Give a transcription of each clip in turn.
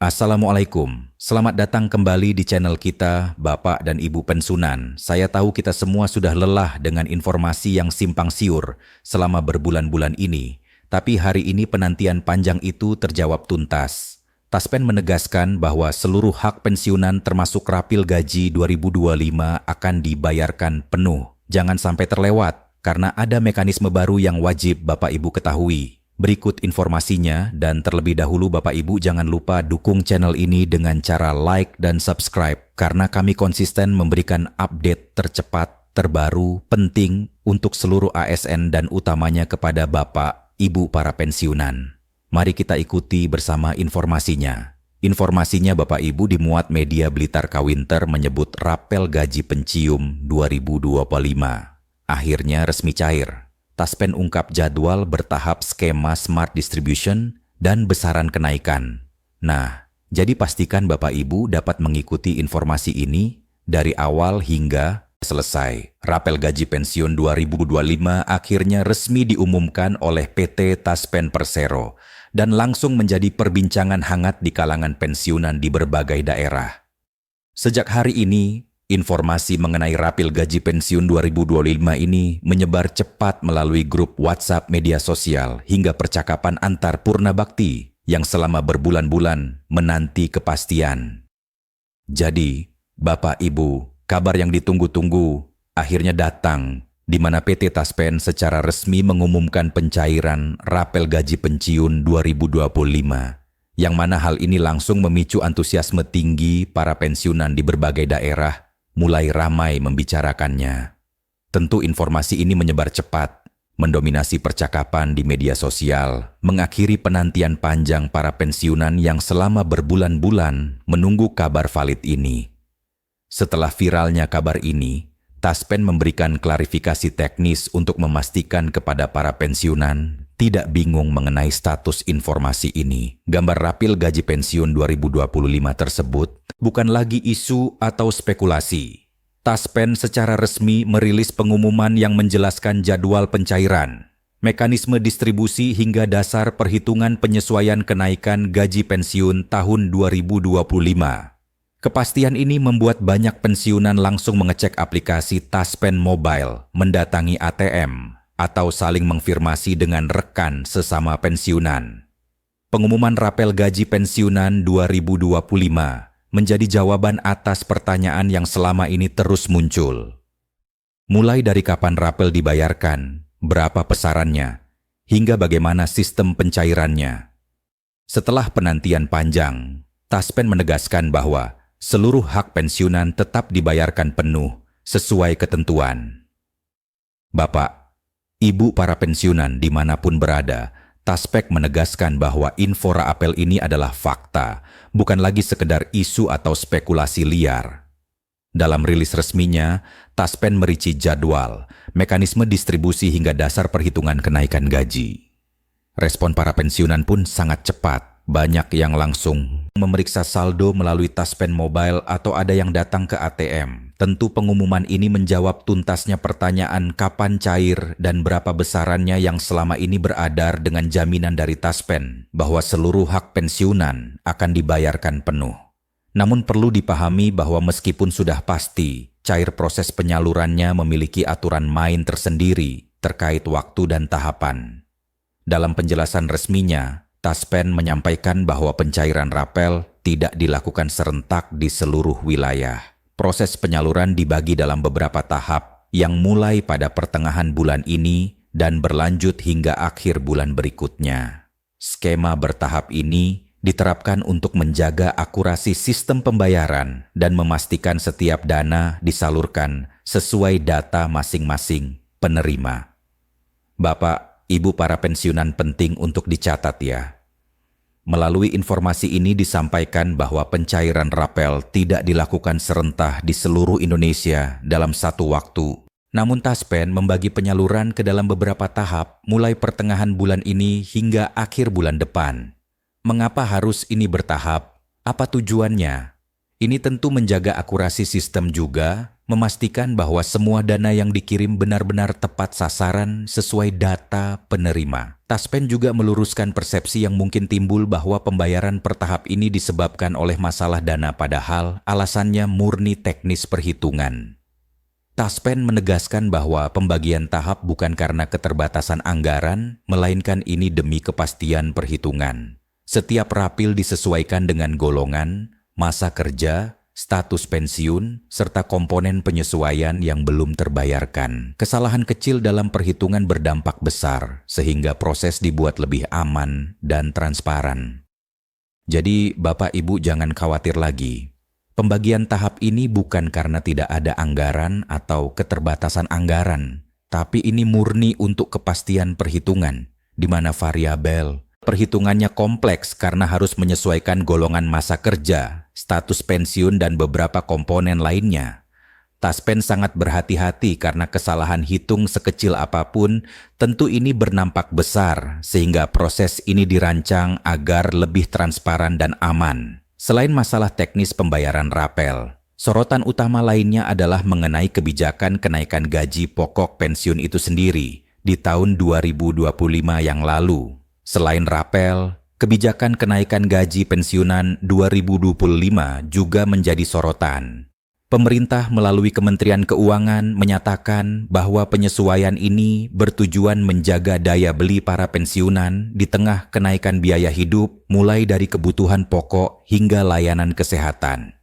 Assalamualaikum, selamat datang kembali di channel kita, Bapak dan Ibu Pensiunan. Saya tahu kita semua sudah lelah dengan informasi yang simpang siur selama berbulan-bulan ini. Tapi hari ini penantian panjang itu terjawab tuntas. Taspen menegaskan bahwa seluruh hak pensiunan termasuk rapil gaji 2025 akan dibayarkan penuh. Jangan sampai terlewat, karena ada mekanisme baru yang wajib Bapak Ibu ketahui. Berikut informasinya, dan terlebih dahulu Bapak Ibu jangan lupa dukung channel ini dengan cara like dan subscribe, karena kami konsisten memberikan update tercepat, terbaru, penting untuk seluruh ASN dan utamanya kepada Bapak, Ibu para pensiunan. Mari kita ikuti bersama informasinya. Informasinya Bapak Ibu dimuat media Blitar Kawinter menyebut rapel gaji pensiun 2025 akhirnya resmi cair. Taspen ungkap jadwal bertahap skema Smart Distribution dan besaran kenaikan. Nah, jadi pastikan Bapak Ibu dapat mengikuti informasi ini dari awal hingga selesai. Rapel gaji pensiun 2025 akhirnya resmi diumumkan oleh PT Taspen Persero dan langsung menjadi perbincangan hangat di kalangan pensiunan di berbagai daerah. Sejak hari ini, informasi mengenai rapil gaji pensiun 2025 ini menyebar cepat melalui grup WhatsApp media sosial hingga percakapan antar Purna Bakti yang selama berbulan-bulan menanti kepastian. Jadi, Bapak Ibu, kabar yang ditunggu-tunggu akhirnya datang, di mana PT Taspen secara resmi mengumumkan pencairan rapel gaji pensiun 2025. Yang mana hal ini langsung memicu antusiasme tinggi para pensiunan di berbagai daerah mulai ramai membicarakannya. Tentu informasi ini menyebar cepat, mendominasi percakapan di media sosial, mengakhiri penantian panjang para pensiunan yang selama berbulan-bulan menunggu kabar valid ini. Setelah viralnya kabar ini, Taspen memberikan klarifikasi teknis untuk memastikan kepada para pensiunan tidak bingung mengenai status informasi ini. Gambar rapil gaji pensiun 2025 tersebut bukan lagi isu atau spekulasi. Taspen secara resmi merilis pengumuman yang menjelaskan jadwal pencairan, mekanisme distribusi hingga dasar perhitungan penyesuaian kenaikan gaji pensiun tahun 2025. Kepastian ini membuat banyak pensiunan langsung mengecek aplikasi Taspen Mobile, mendatangi ATM, atau saling mengfirmasi dengan rekan sesama pensiunan. Pengumuman rapel gaji pensiunan 2025 menjadi jawaban atas pertanyaan yang selama ini terus muncul. Mulai dari kapan rapel dibayarkan, berapa besarannya, hingga bagaimana sistem pencairannya. Setelah penantian panjang, Taspen menegaskan bahwa seluruh hak pensiunan tetap dibayarkan penuh sesuai ketentuan. Bapak, Ibu para pensiunan dimanapun berada, Taspen menegaskan bahwa info rapel ini adalah fakta, bukan lagi sekedar isu atau spekulasi liar. Dalam rilis resminya, Taspen merinci jadwal, mekanisme distribusi hingga dasar perhitungan kenaikan gaji. Respon para pensiunan pun sangat cepat. Banyak yang langsung memeriksa saldo melalui Taspen Mobile atau ada yang datang ke ATM. Tentu pengumuman ini menjawab tuntasnya pertanyaan kapan cair dan berapa besarannya yang selama ini beredar dengan jaminan dari Taspen bahwa seluruh hak pensiunan akan dibayarkan penuh. Namun perlu dipahami bahwa meskipun sudah pasti, cair proses penyalurannya memiliki aturan main tersendiri terkait waktu dan tahapan. Dalam penjelasan resminya, Taspen menyampaikan bahwa pencairan rapel tidak dilakukan serentak di seluruh wilayah. Proses penyaluran dibagi dalam beberapa tahap yang mulai pada pertengahan bulan ini dan berlanjut hingga akhir bulan berikutnya. Skema bertahap ini diterapkan untuk menjaga akurasi sistem pembayaran dan memastikan setiap dana disalurkan sesuai data masing-masing penerima. Bapak, Ibu para pensiunan penting untuk dicatat ya. Melalui informasi ini disampaikan bahwa pencairan rapel tidak dilakukan serentak di seluruh Indonesia dalam satu waktu. Namun Taspen membagi penyaluran ke dalam beberapa tahap mulai pertengahan bulan ini hingga akhir bulan depan. Mengapa harus ini bertahap? Apa tujuannya? Ini tentu menjaga akurasi sistem juga, memastikan bahwa semua dana yang dikirim benar-benar tepat sasaran sesuai data penerima. Taspen juga meluruskan persepsi yang mungkin timbul bahwa pembayaran per tahap ini disebabkan oleh masalah dana, padahal alasannya murni teknis perhitungan. Taspen menegaskan bahwa pembagian tahap bukan karena keterbatasan anggaran, melainkan ini demi kepastian perhitungan. Setiap rapil disesuaikan dengan golongan, masa kerja, status pensiun, serta komponen penyesuaian yang belum terbayarkan. Kesalahan kecil dalam perhitungan berdampak besar, sehingga proses dibuat lebih aman dan transparan. Jadi, Bapak Ibu jangan khawatir lagi. Pembagian tahap ini bukan karena tidak ada anggaran atau keterbatasan anggaran, tapi ini murni untuk kepastian perhitungan, di mana variabel perhitungannya kompleks karena harus menyesuaikan golongan masa kerja, status pensiun, dan beberapa komponen lainnya. Taspen sangat berhati-hati karena kesalahan hitung sekecil apapun tentu ini bernampak besar, sehingga proses ini dirancang agar lebih transparan dan aman. Selain masalah teknis pembayaran rapel, sorotan utama lainnya adalah mengenai kebijakan kenaikan gaji pokok pensiun itu sendiri di tahun 2025 yang lalu. Selain rapel, kebijakan kenaikan gaji pensiunan 2025 juga menjadi sorotan. Pemerintah melalui Kementerian Keuangan menyatakan bahwa penyesuaian ini bertujuan menjaga daya beli para pensiunan di tengah kenaikan biaya hidup mulai dari kebutuhan pokok hingga layanan kesehatan.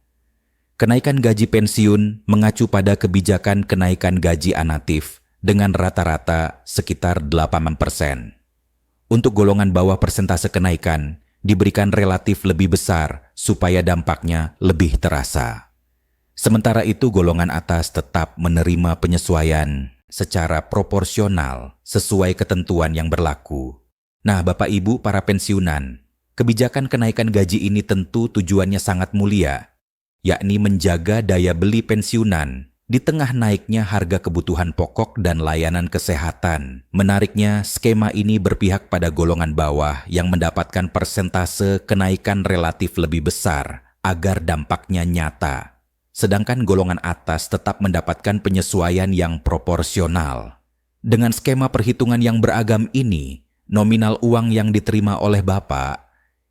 Kenaikan gaji pensiun mengacu pada kebijakan kenaikan gaji anatif dengan rata-rata sekitar 8%. Untuk golongan bawah persentase kenaikan diberikan relatif lebih besar supaya dampaknya lebih terasa. Sementara itu golongan atas tetap menerima penyesuaian secara proporsional sesuai ketentuan yang berlaku. Nah, Bapak Ibu para pensiunan, kebijakan kenaikan gaji ini tentu tujuannya sangat mulia, yakni menjaga daya beli pensiunan di tengah naiknya harga kebutuhan pokok dan layanan kesehatan. Menariknya, skema ini berpihak pada golongan bawah yang mendapatkan persentase kenaikan relatif lebih besar agar dampaknya nyata. Sedangkan golongan atas tetap mendapatkan penyesuaian yang proporsional. Dengan skema perhitungan yang beragam ini, nominal uang yang diterima oleh Bapak,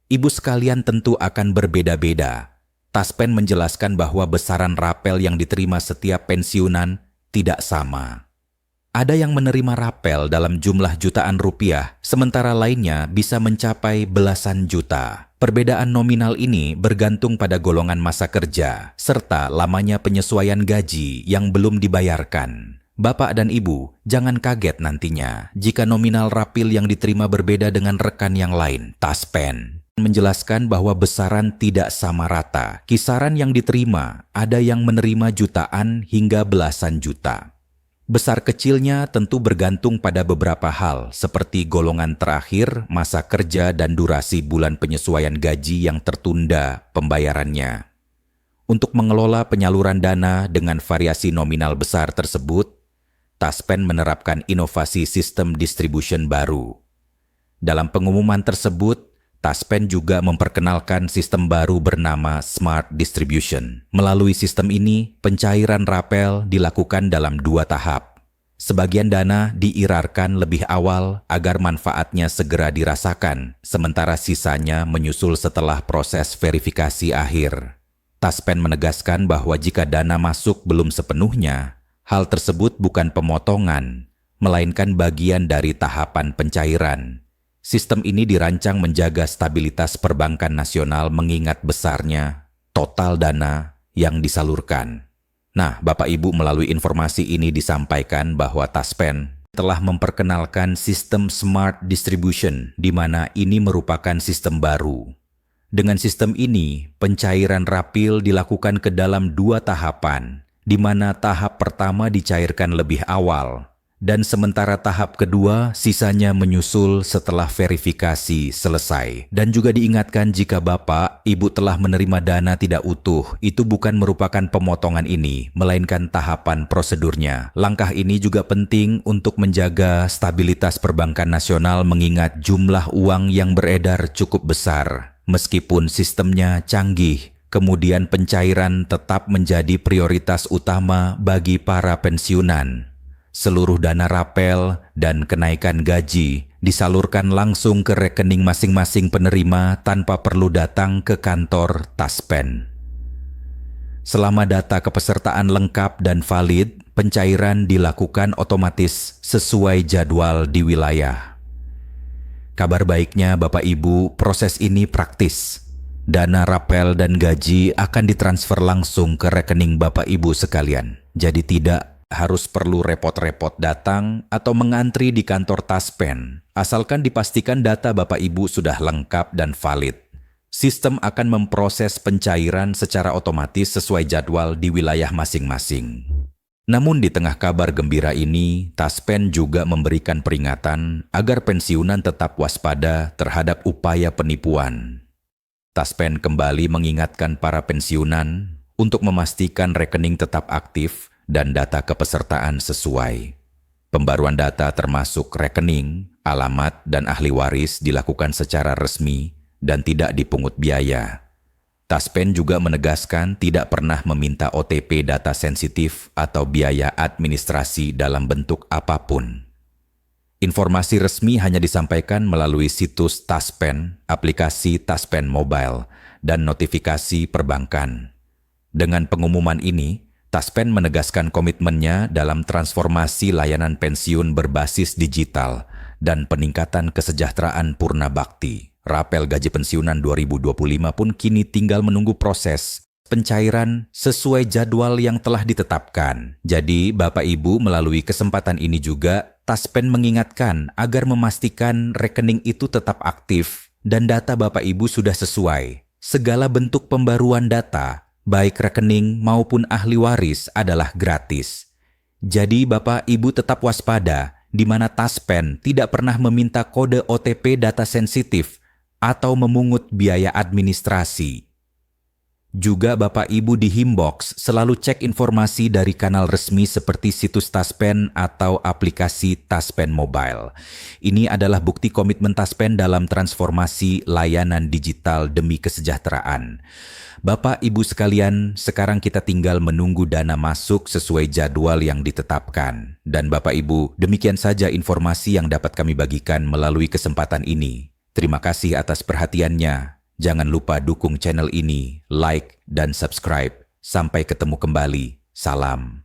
Ibu sekalian tentu akan berbeda-beda. Taspen menjelaskan bahwa besaran rapel yang diterima setiap pensiunan tidak sama. Ada yang menerima rapel dalam jumlah jutaan rupiah, sementara lainnya bisa mencapai belasan juta. Perbedaan nominal ini bergantung pada golongan masa kerja, serta lamanya penyesuaian gaji yang belum dibayarkan. Bapak dan Ibu, jangan kaget nantinya jika nominal rapil yang diterima berbeda dengan rekan yang lain. Taspen menjelaskan bahwa besaran tidak sama rata. Kisaran yang diterima, ada yang menerima jutaan hingga belasan juta. Besar kecilnya tentu bergantung pada beberapa hal, seperti golongan terakhir, masa kerja, dan durasi bulan penyesuaian gaji yang tertunda pembayarannya. Untuk mengelola penyaluran dana dengan variasi nominal besar tersebut, Taspen menerapkan inovasi sistem distribution baru. Dalam pengumuman tersebut, Taspen juga memperkenalkan sistem baru bernama Smart Distribution. Melalui sistem ini, pencairan rapel dilakukan dalam 2 tahap. Sebagian dana diirarkan lebih awal agar manfaatnya segera dirasakan, sementara sisanya menyusul setelah proses verifikasi akhir. Taspen menegaskan bahwa jika dana masuk belum sepenuhnya, hal tersebut bukan pemotongan, melainkan bagian dari tahapan pencairan. Sistem ini dirancang menjaga stabilitas perbankan nasional mengingat besarnya total dana yang disalurkan. Nah, Bapak Ibu, melalui informasi ini disampaikan bahwa Taspen telah memperkenalkan sistem Smart Distribution, di mana ini merupakan sistem baru. Dengan sistem ini, pencairan rapil dilakukan ke dalam 2 tahapan, di mana tahap pertama dicairkan lebih awal, dan sementara tahap kedua sisanya menyusul setelah verifikasi selesai. Dan juga diingatkan jika Bapak, Ibu telah menerima dana tidak utuh, itu bukan merupakan pemotongan ini, melainkan tahapan prosedurnya. Langkah ini juga penting untuk menjaga stabilitas perbankan nasional mengingat jumlah uang yang beredar cukup besar. Meskipun sistemnya canggih, kemudian pencairan tetap menjadi prioritas utama bagi para pensiunan. Seluruh dana rapel dan kenaikan gaji disalurkan langsung ke rekening masing-masing penerima tanpa perlu datang ke kantor Taspen. Selama data kepesertaan lengkap dan valid, pencairan dilakukan otomatis sesuai jadwal di wilayah. Kabar baiknya Bapak Ibu, proses ini praktis. Dana rapel dan gaji akan ditransfer langsung ke rekening Bapak Ibu sekalian. Jadi tidak harus perlu repot-repot datang atau mengantri di kantor Taspen. Asalkan dipastikan data Bapak Ibu sudah lengkap dan valid. Sistem akan memproses pencairan secara otomatis sesuai jadwal di wilayah masing-masing. Namun di tengah kabar gembira ini, Taspen juga memberikan peringatan agar pensiunan tetap waspada terhadap upaya penipuan. Taspen kembali mengingatkan para pensiunan untuk memastikan rekening tetap aktif dan data kepesertaan sesuai. Pembaruan data termasuk rekening, alamat, dan ahli waris dilakukan secara resmi dan tidak dipungut biaya. Taspen juga menegaskan tidak pernah meminta OTP data sensitif atau biaya administrasi dalam bentuk apapun. Informasi resmi hanya disampaikan melalui situs Taspen, aplikasi Taspen Mobile, dan notifikasi perbankan. Dengan pengumuman ini, Taspen menegaskan komitmennya dalam transformasi layanan pensiun berbasis digital dan peningkatan kesejahteraan purna bakti. Rapel gaji pensiunan 2025 pun kini tinggal menunggu proses pencairan sesuai jadwal yang telah ditetapkan. Jadi, Bapak Ibu melalui kesempatan ini juga, Taspen mengingatkan agar memastikan rekening itu tetap aktif dan data Bapak Ibu sudah sesuai. Segala bentuk pembaruan data, baik rekening maupun ahli waris adalah gratis. Jadi, Bapak Ibu tetap waspada, di mana Taspen tidak pernah meminta kode OTP data sensitif atau memungut biaya administrasi. Juga Bapak Ibu di Himbox selalu cek informasi dari kanal resmi seperti situs Taspen atau aplikasi Taspen Mobile. Ini adalah bukti komitmen Taspen dalam transformasi layanan digital demi kesejahteraan. Bapak Ibu sekalian, sekarang kita tinggal menunggu dana masuk sesuai jadwal yang ditetapkan. Dan Bapak Ibu, demikian saja informasi yang dapat kami bagikan melalui kesempatan ini. Terima kasih atas perhatiannya. Jangan lupa dukung channel ini, like, dan subscribe. Sampai ketemu kembali. Salam.